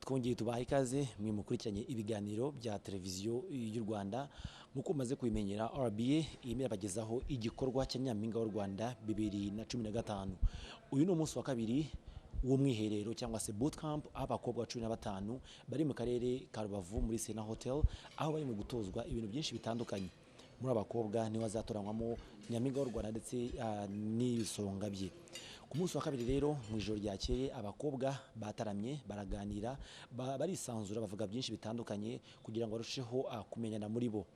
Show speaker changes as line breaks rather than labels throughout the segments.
twongeye tubaha ikaze mwe mukurikiranye ibiganiro bya televiziyo y'u Rwanda nkuko mumaze kubimenyera RBA imira bagezaho igikorwa cya Nyampinga w'u Rwanda 2015. Uyu ni umunsi wa kabiri w'umwiherero cyangwa se bootcamp abakobwa 15 bari mu karere ka Rubavu muri Sena Hotel aho bari mu gutozwa ibintu byinshi bitandukanye. Muri abakobwa ni wazatoranywamo Nyampinga w'u Rwanda ndetse n'ibisonga bye. Ku munsi wa kabiri rero mu ijoro ryakeye abakobwa bataramye baraganira barisanzura bavuga byinshi bitandukanye kugira ngo barusheho kumenyana muri bo.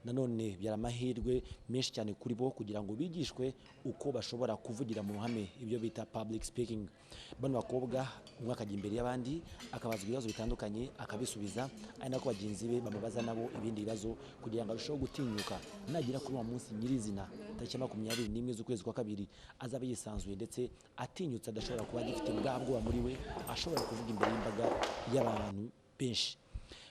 Nanone byaramahirwe menshi cyane kuri bo kugira ngo bigishwe uko bashobora kuvugira mu ruhame ibyo bita public speaking. Bano bakobwa umwe akajya imbere y'abandi akabazwa ibibazo bitandukanye akabisubiza ari nako bagenzi be bamubaza nabo ibindi bibazo kugira ngo arusheho gutinyuka nagira kuri uwo munsi nyirizina tariki 21 z'ukwezi kwa kabiri azabe yisanzuye ndetse atinyutse adashobora kuba agifite bwabwo muri we ashobora kuvuga imbere y'imbaga y'abantu benshi.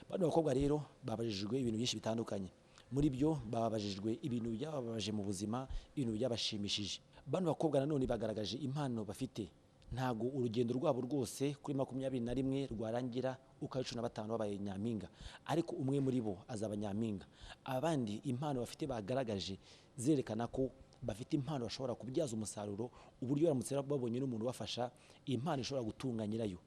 Bano bakobwa rero babajijwe ibintu byinshi bitandukanye. Muri byo babajijwe ibintu byababaje mu buzima, ibintu byabashimishije. Bano bakobwa nanone bagaragaje impano bafite. Ntago urugendo rwabo rwose kuri 21 rwarangira uko 15 babaye Nyampinga, ariko umwe muri bo azaba Nyampinga. Abandi impano bafite bagaragaje zerekana ko bafite impano bashobora kubyaza umusaruro uburyo baramutse babonye n'umuntu bafasha impano ishobora gutunga nyirayo.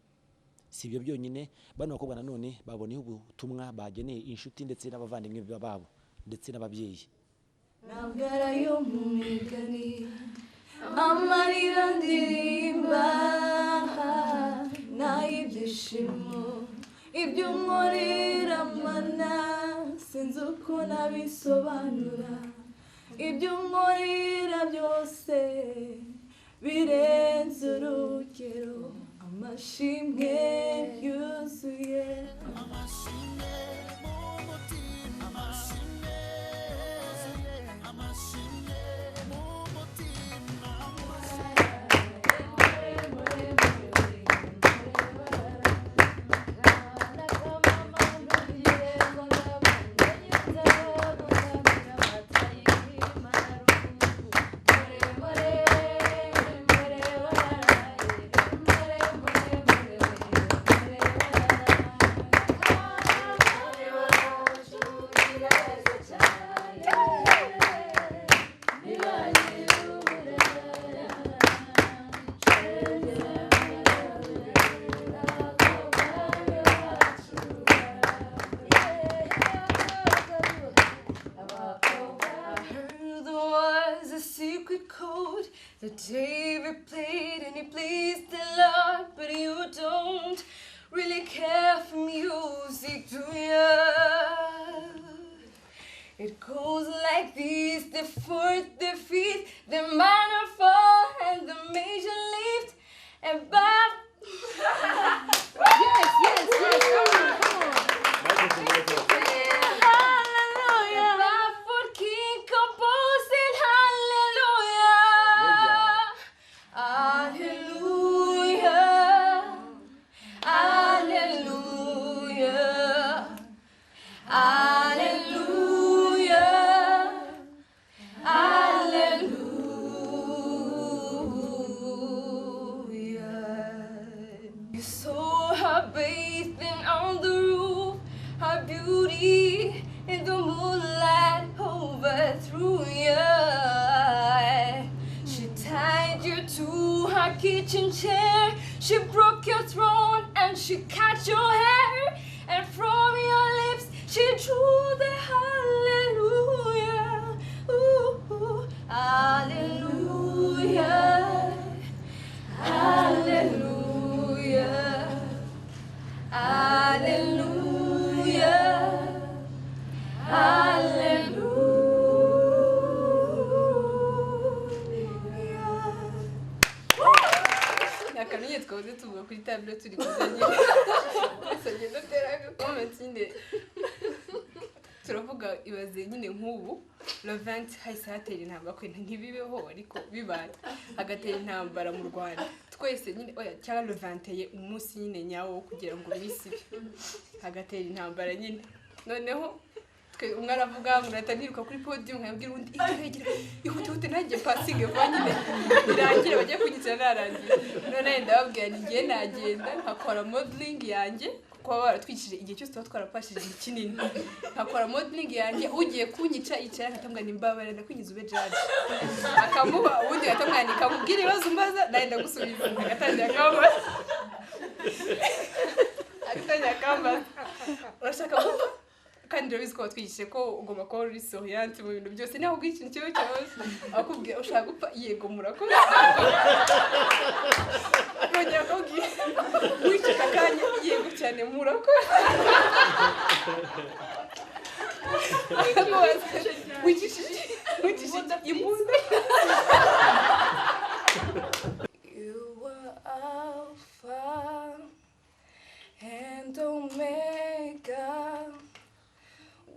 Si ibyo byonyine, bano bakobwa nanone baboneye ubutumwa bageneye inshuti ndetse n'abavandimwe babo ndetse n'ababyeyi.
Nabwara yo mu migani amarira ndirimba nay'ibyishimo ibyo nkorera mana sinzi uko nabisobanura ibyo nkorera byose birenze urugero amashimwe yuzuye that David played and he pleased the Lord, but you don't really care for music, do ya? It goes like this: the fourth, the fifth, the minor fall, and the major lift, and Bob. Yes, come on. Hallelujah. Bob for King composed it, hallelujah. Hallelujah. Hallelujah. Hallelujah. Hallelujah. You saw her bathing on the roof, her beauty in the moonlight overthrew you. She tied you to her kitchen chair, she broke your throne and she cut your hair, and from your lips she drew the hallelujah. Ooh, hallelujah. Hallelujah. Hallelujah. Hallelujah. Akanunye twahoze tuvuga kuri table turi kuzanye. Sagenda teraga comment nyine. Turavuga ibaze nyine nk'ubu le 20 hahise hatera intambara kwenda ntibibeho ariko bibaye agatera intambara mu Rwanda twese nyine oya cyangwa le 21 umunsi nyine nyawo kugira ngo misibe agatera intambara nyine noneho
twe umwe aravuga ngo nahita niruka kuri podium nkabwira undi ihute nanjye passing vanyine birangira bagiye kunyitira narangiye none ndababwira ni ngiye nagenda nkakora modeling yanjye kuko baratwikije igihe cyose tuba twarapashije kinini nkakora modeling yanjye ugiye kunyica yicara nkatambwa nimbabare ndakwinyiza ube judge akamuba ubundi gatambwa nikamubwira ibibazo mbaza naenda gusubiza agatangira kambaza urashaka gupfa kandi urabizi ko watwigishe ko ugomba kuba uri souriante mu bintu byose naho ubwiye ikintu kiba cyose akubwira ushaka gupfa yego murakoze yongera akubwira wicika akanya yego cyane murakoze wicishije imbunda You were Alpha and Omega.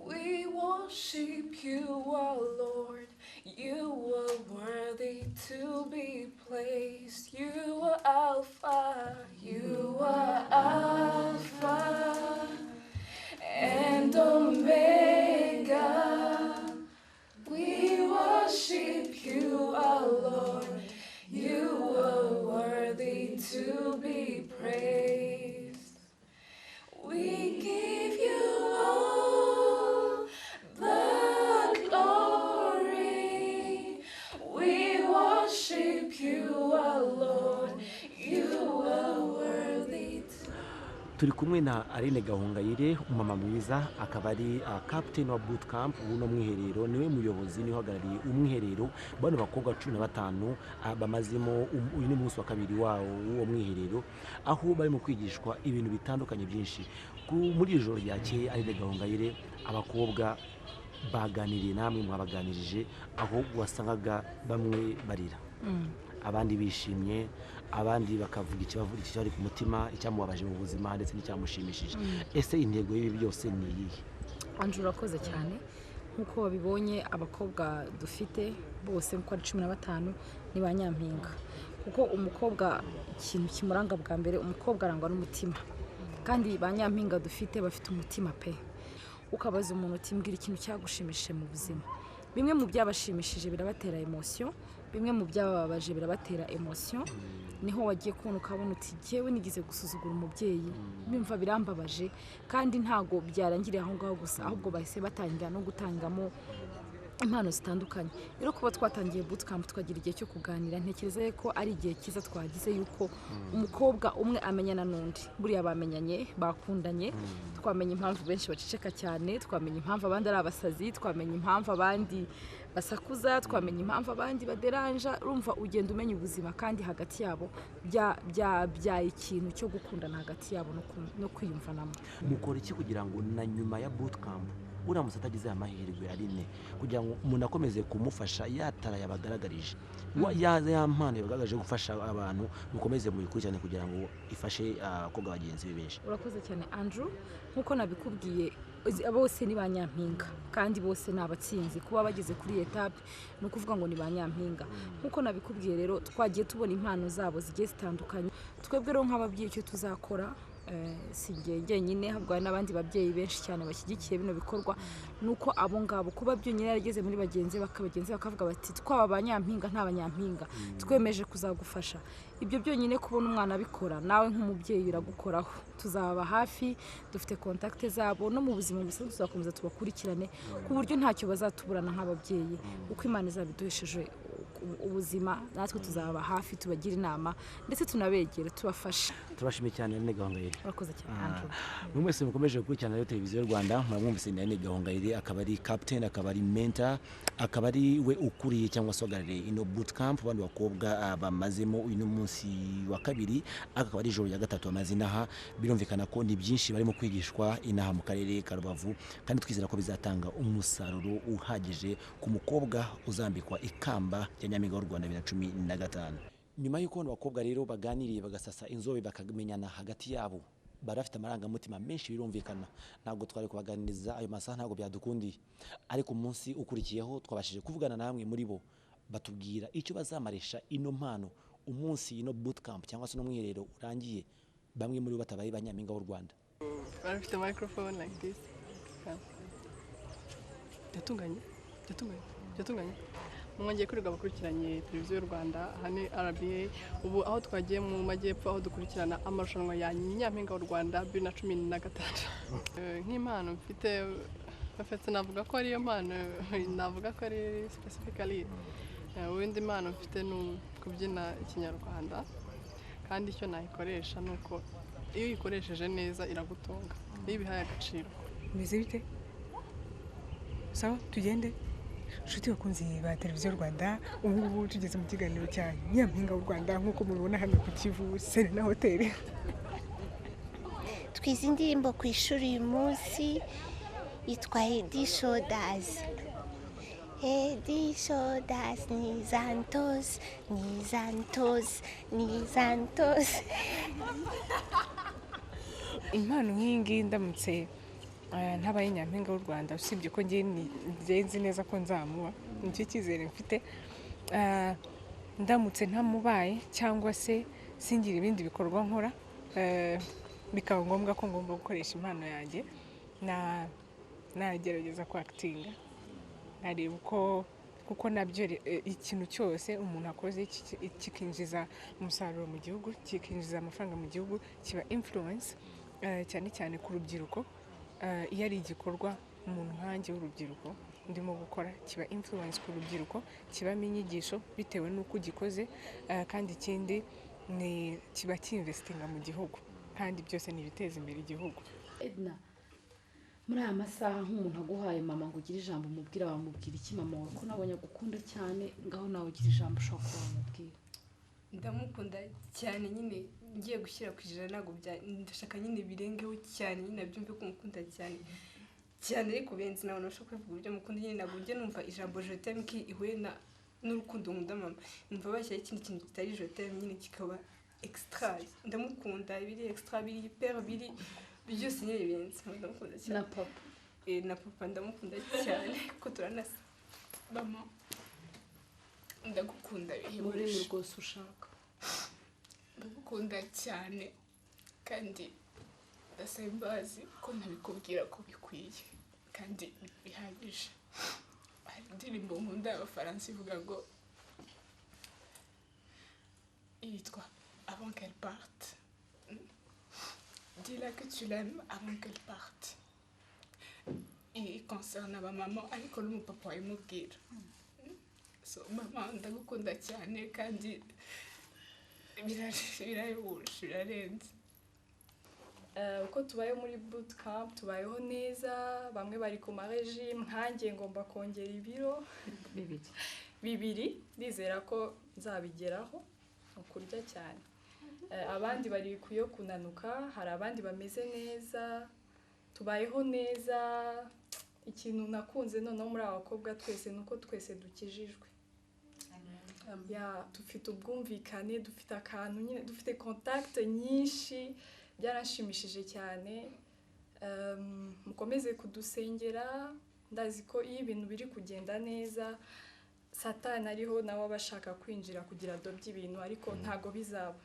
We worship you, our Lord. You are worthy to be praised. You are Alpha. You are Alpha and Omega. We worship you, our Lord. You are worthy to be praised. We give you all the glory. We worship you, our Lord. You are worthy to.
turi kumwe na Aline Gahongayire umama mwiza akaba ari captain wa bootcamp uno mwiherero niwe muyobozi ni uhagarariye umwiherero bano bakobwa 15 bamazimo uyu ni munsi wa kabiri uwo mwiherero aho bari mu kwigishwa ibintu bitandukanye byinshi muri ijoro ryakeye Aline Gahongayire abakobwa baganiriye namwe mwabaganirije aho wasangaga bamwe barira abandi bishimye abandi bakavuga ikibazo ku mutima icyamubabaje mu buzima ndetse n'icyamushimishije ese intego y'ibi byose ni iyihe
Andrew urakoze cyane nkuko babibonye abakobwa dufite bose uko ari 15 ni banyampinga kuko umukobwa ikintu kimuranga bwa mbere umukobwa arangwa n'umutima kandi banyampinga dufite bafite umutima pe ukabaza umuntu utimbwira ikintu cyagushimishije mu buzima bimwe mu byabashimishije birabatera emotion bimwe mu byababaje birabatera emotion niho wagiye kubona ukabona uti jewe nigize gusuzugura umubyeyi bimva birambabaje kandi ntago byarangiriye aho ngaho gusa ahubwo bahise batangira no gutangamo impano zitandukanye rero kuba twatangiye bootcamp tukagira igihe cyo kuganira ntekereza ko ari igihe kiza twagize yuko umukobwa umwe amenyana n'undi buriya bamenyanye bakundanye twamenye impamvu benshi baceceka cyane twamenye impamvu abandi ari abasazi twamenye impamvu abandi basakuza twamenye impamvu abandi baderanja urumva ugenda umenya ubuzima kandi hagati yabo bya ikintu cyo gukundana hagati yabo no kwiyumvanamo
mukora iki kugira ngo na nyuma ya bootcamp uramutse atagize amahirwe Aline kugira ngo umuntu akomeze kumufasha yatara yabagaragarije ya mpano yabagaragaje gufasha abantu mukomeze mu bikurikirane kugira ngo ifashe koga bagenzi benshi
urakoze cyane Andrew nkuko nabikubwiye bose ni banyampinga kandi bose nabatsinzi kuba bageze kuri etape no kuvuga ngo ni banyampinga nkuko nabikubwiye rero twagiye tubona impano zabo zigiye zitandukanye twebwe rero nk'ababyeyi icyo tuzakora sinjye nyine habwa n'abandi babyeyi benshi cyane bashyigikiye bino bikorwa nuko abo ngabo kuba byonyine yarageze muri bagenzi bakavuga bati twaba abanyampinga nta banyampinga twemeje kuzagufasha ibyo byonyine kubona umwana abikora nawe nk'umubyeyi biragukoraho tuzaba hafi dufite contact zabo no mu buzima busanzwe tuzakomeza tubakurikirane ku buryo ntacyo bazatuburana nk'ababyeyi uko Imana izabiduhesheje ubuzima natwe tuzaba hafi tubagira inama ndetse tunabegera tubafasha
turashimiye cyane Aline Gahongayire
urakoze cyane Andrew
mwese mukomeje gukurikirana rero televiziyo y'u Rwanda muramwumvise Aline Gahongayire akaba ari captain akaba ari mentor akaba ari we ukuriye cyangwa se uhagarariye ino bootcamp bandi bakobwa bamazemo uyu munsi wa kabiri akaba ari ijoro ya gatatu amazinaha birumvikana ko ni byinshi barimo kwigishwa inaha mu karere ka Rubavu kandi twizera ko bizatanga umusaruro uhagije ku mukobwa uzambikwa ikamba Nyampinga w'u Rwanda 2015 nyuma y'uko abakobwa rero baganiriye bagasasa inzobe bakamenyana hagati yabo barafite amarangamutima menshi birumvikana ntabwo twari kubaganiriza ayo masaha ntabwo byadukundiye ariko umunsi ukurikiyeho twabashije kuvugana namwe muri bo batubwira icyo bazamarisha ino mpano umunsi ino bootcamp cyangwa se no mwiherero urangiye bamwe muri bo batabaye banyampinga w'u Rwanda
barafite microphone like this
byatunganye mwongeye kwirirwa abakurikiranye televiziyo y'u Rwanda aha ni RBA ubu aho twagiye mu majyepfo aho dukurikirana amarushanwa ya Nyampinga w'u Rwanda 2016 nk'impano mfite bafite navuga ko ariyo mpano navuga ko ari specifically ubundi impano mfite ni kubyina ikinyarwanda kandi icyo nayikoresha nuko iyo uyikoresheje neza iragutunga iyo bihaye agaciro.
Meze bite? Sawa tugende. Nshuti bakunzi ba televiziyo Rwanda ubu tugeze mu kiganiro cya Nyampinga w'u Rwanda nk'uko mubibona hano ku Kivu Serena Hotel.
Twize indirimbo ku ishuri uyu munsi yitwa Edi Shoulders. Edi Shoulders ni Santos, ni Santos, ni Santos.
Impano nk'ingi ndamutse ntabaye Nyampinga w'u Rwanda usibye ko nzi neza ko nzamuba nicyo cyizere mfite ndamutse ntamubaye cyangwa se singira ibindi bikorwa nkora bikaba ngombwa ko ngomba gukoresha impano yanjye nagerageza ku actinga nareba kuko nabyo ikintu cyose umuntu akoze kikinjiza umusaruro mu gihugu kikinjiza amafaranga mu gihugu kiba influence cyane cyane ku rubyiruko. Iyo ari igikorwa umuntu nkanjye w'urubyiruko ndimo gukora kiba influence ku rubyiruko kibamo inyigisho bitewe n'uko ugikoze kandi ikindi kiba cyinvestinga mu gihugu kandi byose ni ibiteza imbere igihugu.
Edna muri aya masaha nk'umuntu aguhaye mama ngo ugire ijambo umubwira wamubwira iki mama wawe ko nabonye agukunda cyane ngaho nawe ugira ijambo ushobora kuba wamubwira?
Ndamukunda cyane nyine ngiye gushyira ku ijana ntabwo ndashaka nyine birengeho cyane nyine nabyumve ko mukunda cyane cyane ariko benzi nawe nashaka kuvuga uburyo mukunda nyine ntabwo njye numva ijambo je t'aime ki ihuye n'urukundo nkunda mama numva bashyira ikindi kintu kitari je t'aime nyine kikaba extra. Ndamukunda biri extra biri hyper biri byose nyine benzi ndamukunda cyane. Na papa ndamukunda cyane ko turanasa. Mama ndagukunda
ururimi rwose ushaka.
Ndagukunda cyane kandi ndasaba imbabazi ko ntabikubwira ko bikwiye kandi bihagije. Hari indirimbo nkunda y'Abafaransa ivuga ngo yitwa Avant qu'elle parte. Dis-la que tu l'aimes avant qu'elle parte. Il concerne abamama ariko n'umupapa wayimubwira. So mama ndagukunda cyane kandi birayobuje birarenze.
Uko tubayeho muri bootcamp tubayeho neza bamwe bari ku regime nkanjye ngomba kongera ibiro bibiri ndizera ko nzabigeraho ukurya cyane. Abandi bari kuyo kunanuka hari abandi bameze neza tubayeho neza. Ikintu nakunze noneho muri abakobwa twese nuko twese dukijijwe. Dufite ubwumvikane dufite akantu nyine dufite contact nyinshi byaranshimishije cyane. Mukomeze kudusengera ndazi ko iyo ibintu biri kugenda neza Satani ariho nawe abashaka kwinjira kugira adobye ibintu ariko ntago bizaba.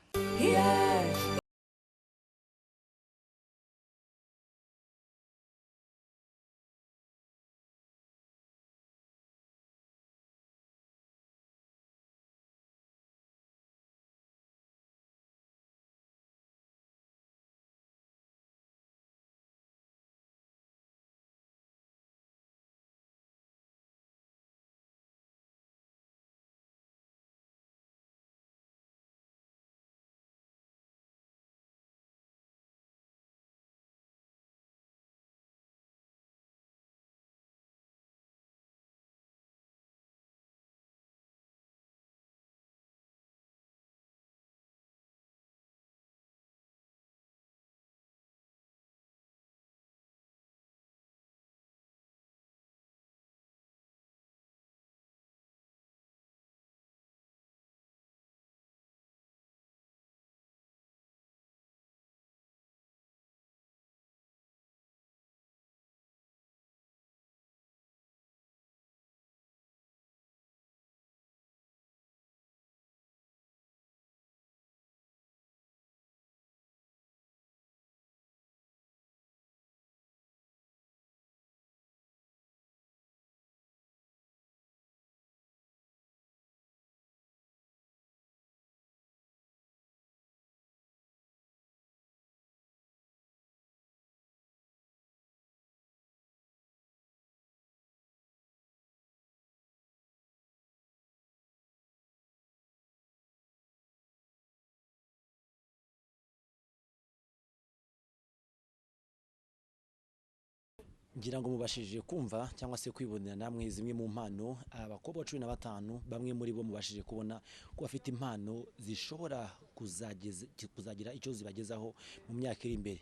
ngira ngo mubashije kumva cyangwa se kwibonera namwe zimwe mu mpano abakobwa 15 bamwe muri bo mubashije kubona ko bafite impano zishobora kuzagira icyo zibagezaho mu myaka iri imbere.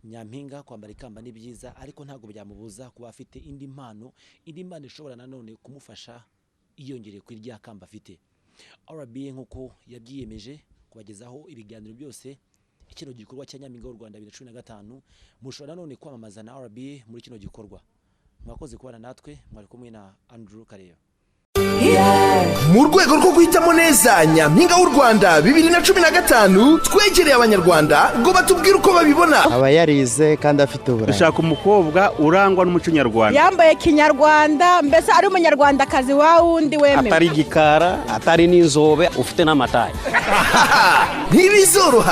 Nyampinga kwambara ikamba ni byiza ariko ntago byamubuza kuba afite indi mpano ishobora nanone kumufasha iyongereye kuri rya kamba afite. RBA nkuko yabyiyemeje kubagezaho ibiganiro byose ikino gikorwa cya Nyampinga w'u Rwanda 2015 mushobora none kwamamaza na RBA muri kino gikorwa. Mwakoze kubana natwe, mwari kumwe na Andrew Kareyo.
Mu rwego rwo guhitamo neza Nyampinga w'u Rwanda 2015 twegereye abanyarwanda ngo batubwire uko babibona.
Aba yarize kandi afite uburanga.
Dushaka umukobwa urangwa n'umuco nyarwanda,
yambaye kinyarwanda, mbese ari umunyarwandakazi wa wundi wemewe,
atari gikara, atari n'inzobe, ufite n'amataye.
Ntibizoroha.